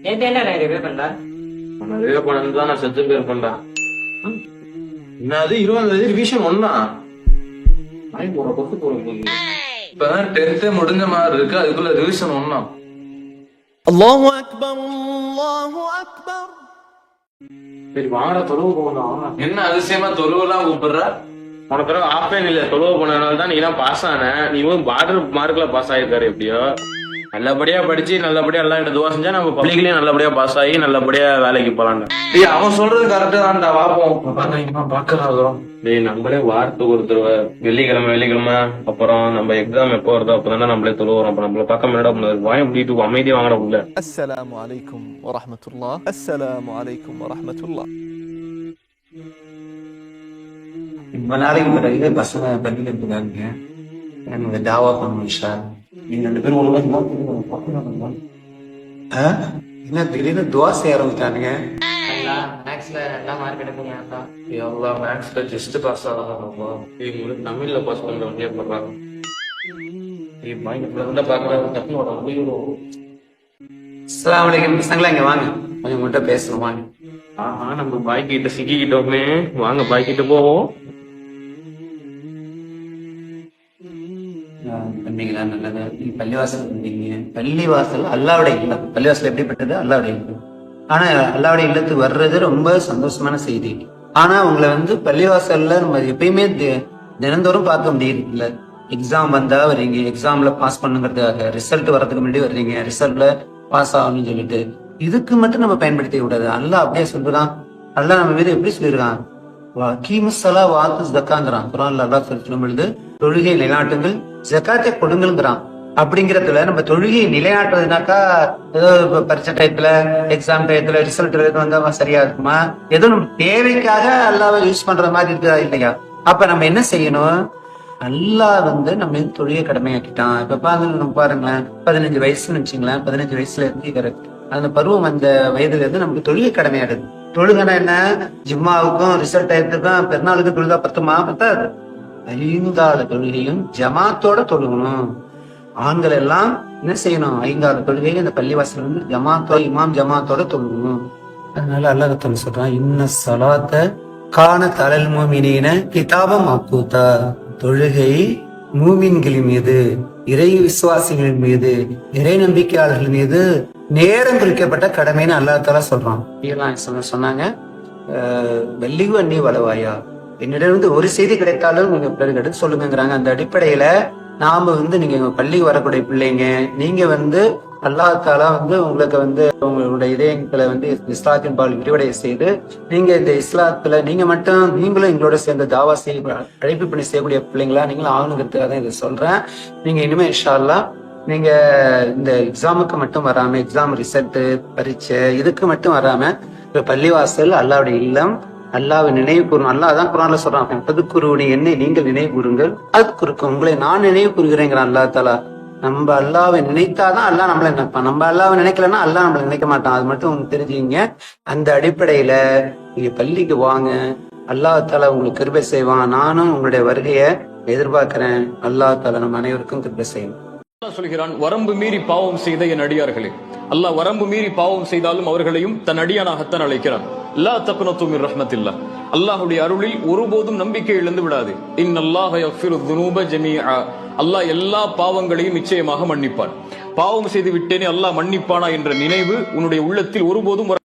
நேத்து என்ன ரிவே பண்ணா? ரிவே பண்ணதான் நான் செத்து போயிருப்பேன்டா. என்னது 20 ரிவிஷன் ஒண்ணா? இப்பதான் 10th முடிஞ்ச மாதிரி இருக்கு, அதுக்குள்ள ரிவிஷன் ஒண்ணா? அல்லாஹு அக்பர் அல்லாஹு அக்பர். சரி வாங்கடா, தொழுவு போகணும். என்ன அதிசயமா தொழுவெல்லாம் கூப்பிடுற? உனக்கு ஆஃப்லைன் இல்ல, தொழுவு போனதுனால தான் நீ தான் பாஸ் ஆன. நீ பார்டர் மார்க்ல பாஸ் ஆயிருக்காரு. எப்படியோ நல்லபடியா படிச்சு நல்லபடியா எல்லாம் துவா செஞ்சா நம்ம பள்ளிகளையும் நல்லபடியா பாஸ் ஆகி நல்லபடியா வேலைக்கு போலாம்டா. டேய் அவன் சொல்றது கரெக்டா தான்டா. வாப்போம் பாக்குறோம். டேய் நம்மளே வாரத்துக்கு ஒரு தடவை வெள்ளிக்கிழமை அப்புறம் நம்ம எக்ஸாம் எப்போ வருதோ அப்பதானே நம்மளே தொழுவோம். அப்ப நம்மள பக்கம் என்னடா வாய முடிட்டு அமைதியா வாங்கடா உள்ள. அஸ்ஸலாமு அலைக்கும் வரஹ்மத்துல்லாஹ். அஸ்ஸலாமு அலைக்கும் வரஹ்மத்துல்லாஹ். ரொம்ப நாளைக்கு பிறகு பசங்க பள்ளியில் இருக்காங்க. எனக்கு தாவா பண்ணணும். நீங்க 2 பேரும் ஒழுங்கா என்ன திடீர்னு துவா செய்ய ஆரம்பிச்சானுங்க. மேக்ஸ்ல நல்லா மார்க் எடுப்பீங்க. எவ்வளவு மேக்ஸ்ல ஜஸ்ட் பாஸ் ஆகலாம். உங்களுக்கு தமிழ்ல பாஸ் பண்ற வண்டியா பண்றாங்க. அஸ்ஸலாமு அலைக்கும் பசங்களா, இங்க வாங்க, கொஞ்சம் உங்கள்கிட்ட பேசணும் வாங்க. ஆஹா, நம்ம பாய்கிட்ட சிக்கிக்கிட்டோமே. வாங்க பாய்கிட்ட போவோம். பண்ணீங்களா? நல்லது. நீங்க பள்ளிவாசல் வந்தீங்க. பள்ளிவாசல் அல்லாவுடைய இல்லம். பள்ளிவாசல் எப்படிப்பட்டது? அல்லாவுடைய இல்லம். ஆனா அல்லாவுடைய இல்லத்துக்கு வர்றது ரொம்ப சந்தோஷமான செய்தி. ஆனா உங்களை பள்ளிவாசல்ல நம்ம எப்பயுமே தினந்தோறும் பார்க்க முடியுது இல்ல. எக்ஸாம் வந்தா வர்றீங்க, எக்ஸாம்ல பாஸ் பண்ணுங்கிறதுக்காக, ரிசல்ட் வர்றதுக்கு முன்னாடி வர்றீங்க, ரிசல்ட்ல பாஸ் ஆகணும்னு சொல்லிட்டு இதுக்கு மட்டும் நம்ம பயன்படுத்தி விடாது. அல்லாஹ் அப்படியே சொல்றான். அல்லாஹ் நம்ம மீது எப்படி சொல்லியிருக்கான்? கீமுஸ்ஸலா வாத்து ஜக்காங்கிறான். குர்ஆன்ல அல்லாஹ் சொல்லும் பொழுது தொழுகை நிலைநாட்டுங்கள், ஜக்காத்தை கொடுங்கள்ங்கிறான். அப்படிங்கிறதுல நம்ம தொழுகையை நிலைநாட்டுறதுனாக்கா ஏதோ பரீட்சை டயத்துல, எக்ஸாம் டயத்துல, ரிசல்ட் வந்தா சரியா இருக்குமா? ஏதோ நம்ம தேவைக்காக அல்லாஹ்வை யூஸ் பண்ற மாதிரி இருக்குதா இல்லையா? அப்ப நம்ம என்ன செய்யணும்? அல்லாஹ் நம்ம தொழுகை கடமையாக்கிட்டான். இப்ப நம்ம பாருங்களேன், 15 வயசுன்னு வச்சுங்களேன். 15 வயசுல இருந்து அந்த பருவம், அந்த வயதுல இருந்து நமக்கு தொழுகை கடமையாடுது. தொழுகனா என்ன? ஜிம்மாவுக்கும் ரிசல்ட் டயத்துக்கும் பெருநாளுக்கு தொழுதா பத்துமா? பத்தாது. 5 தொழுகையும் ஜமாத்தோட தொழுகணும். ஆண்கள் எல்லாம் என்ன செய்யணும்? 5 தொழுகை அந்த பள்ளிவாசல் ஜமாத்தோட, இமாம் ஜமாத்தோட தொழுகணும். அதனால அல்லாஹ் சொல்றான், இன்ன ஸலாத்த கானத் அலல் முஃமினீன கிதாபம் மவ்கூதா. தொழுகை மூமின்களின் மீது, இறை விசுவாசிகளின் மீது, இறை நம்பிக்கையாளர்கள் மீது நேரம் குறிக்கப்பட்ட கடமைன்னு அல்லாஹ் தஆலா சொல்றான். சொன்னாங்க, வெள்ளிகு அண்ணி வளவாயா, என்னிடம் ஒரு செய்தி கிடைத்தாலும் நீங்க பிறகு எடுத்து சொல்லுங்கிறாங்க. அந்த அடிப்படையில நாம நீங்க பள்ளிக்கு வரக்கூடிய பிள்ளைங்க, நீங்க அல்லாஹ் தஆலா உங்களுக்கு உங்களுடைய இதயங்களை இஸ்லாத்தின் பால் விரிவடைய செய்து, நீங்க இந்த இஸ்லாத்துல நீங்களும் எங்களோட சேர்ந்து தாவா செய்ய அழைப்பு பண்ணி செய்யக்கூடிய பிள்ளைங்களா நீங்களும் ஆகணுங்கிறதுக்காக தான் இதை சொல்றேன். நீங்க இனிமே இன்ஷா அல்லாஹ் நீங்க இந்த எக்ஸாமுக்கு மட்டும் வராம, எக்ஸாம் ரிசல்ட், பரீட்சை இதுக்கு மட்டும் வராம, பள்ளிவாசல் அல்லாவுடைய இல்லம், அல்லாவை நினைவு கூறணும். அல்லாஹ் தான் குர்ஆன்ல சொல்றான், பதுக்குருனி, என்னை நீங்கள் நினைவு கூறுங்கள், அதுக்கு உங்களை நான் நினைவு கூறுகிறேங்கிறான் அல்லாஹ் தஆலா. நம்ம அல்லாவை நினைத்தாதான் அல்லாஹ் நம்மள நினைப்பான். நம்ம அல்லாவை நினைக்கலன்னா அல்லாஹ் நம்மள நினைக்க மாட்டான். அது மட்டும் தெரிஞ்சுங்க. அந்த அடிப்படையில நீங்க பள்ளிக்கு வாங்க, அல்லாஹ் தஆலா உங்களுக்கு கிருபை செய்வான். நானும் உங்களுடைய வருகையை எதிர்பார்க்கிறேன். அல்லாஹ் தஆலா நம்ம அனைவருக்கும் கிருபை செய்யும். சொல்கிறான், வரம்பு மீறி பாவம் செய்த என் அடியார்களே. அல்லாஹ் வரம்பு மீறி பாவம் செய்தாலும் அவர்களையும் தன் அடியானாகத்தான் அழைக்கிறான். லா தக்னது மின் ரஹ்மத்தில்லாஹ். அல்லாஹ்வுடைய அருளில் ஒருபோதும் நம்பிக்கை இழந்து விடாது. இன்னல்லாஹ யக்ஃபிரு ذுனூப ஜமீஆ. அல்லாஹ் எல்லா பாவங்களையும் நிச்சயமாக மன்னிப்பான். பாவம் செய்து விட்டேனே அல்லாஹ் மன்னிப்பானா என்ற நினைவு உன்னுடைய உள்ளத்தில் ஒருபோதும்